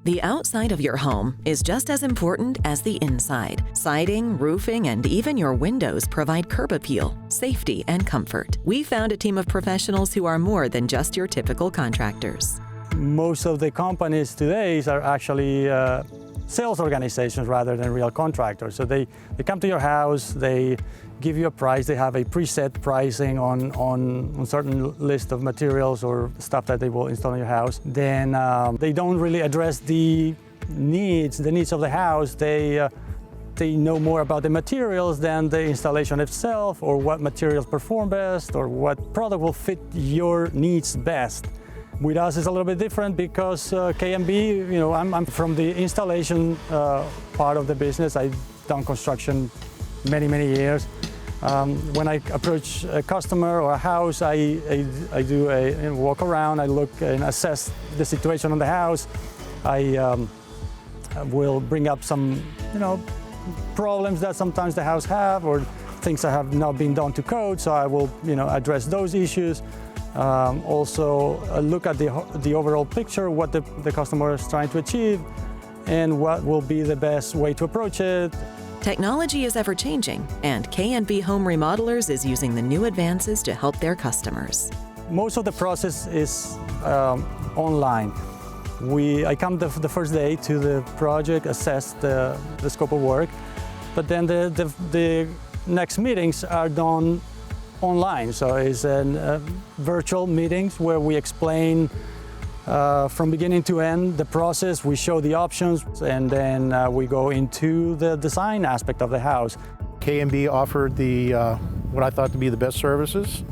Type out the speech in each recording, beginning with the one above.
The outside of your home is just as important as the inside. Siding, roofing, and even your windows provide curb appeal, safety, and comfort. We found a team of professionals who are more than just your typical contractors. Most of the companies today are actually sales organizations rather than real contractors. So they come to your house, they give you a price, they have a preset pricing on certain list of materials or stuff that they will install in your house. Then they don't really address the needs of the house. They know more about the materials than the installation itself, or what materials perform best, or what product will fit your needs best. With us, it's a little bit different because K&B, I'm from the installation part of the business. I've done construction many years. When I approach a customer or a house, I do a walk around, I look and assess the situation on the house. I will bring up some, problems that sometimes the house have, or things that have not been done to code, so I will, address those issues. Also look at the overall picture, what the customer is trying to achieve, and what will be the best way to approach it. Technology is ever-changing, and K&B Home Remodelers is using the new advances to help their customers. Most of the process is online. I come the first day to the project, assess the scope of work, but then the next meetings are done online. So it's virtual meetings where we explain from beginning to end the process. We show the options, and then we go into the design aspect of the house. K&B offered what I thought to be the best services,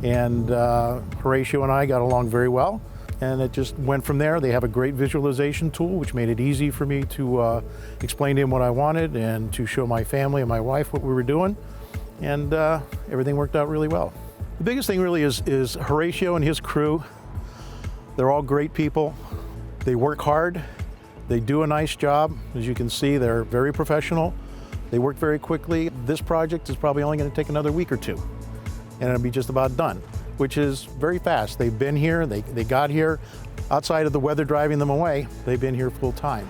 and Horatio and I got along very well, and it just went from there. They have a great visualization tool, which made it easy for me to explain to him what I wanted and to show my family and my wife what we were doing, and everything worked out really well. The biggest thing really is Horatio and his crew. They're all great people. They work hard. They do a nice job. As you can see, they're very professional. They work very quickly. This project is probably only going to take another week or two, and it'll be just about done, which is very fast. They've been here, they got here. Outside of the weather driving them away, they've been here full time.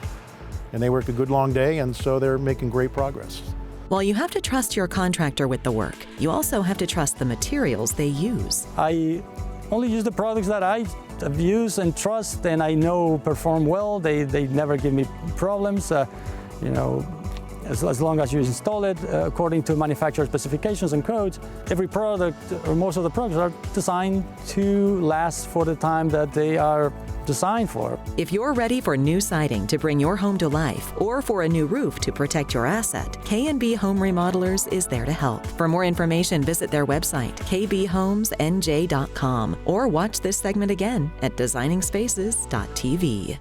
And they worked a good long day, and so they're making great progress. While you have to trust your contractor with the work, you also have to trust the materials they use. I only use the products that I have used and trust, and I know perform well. They never give me problems. As long as you install it according to manufacturer specifications and codes. Every product, or most of the products, are designed to last for the time that they are designed for. If you're ready for new siding to bring your home to life, or for a new roof to protect your asset, K&B Home Remodelers is there to help. For more information, visit their website, kbhomesnj.com, or watch this segment again at designingspaces.tv.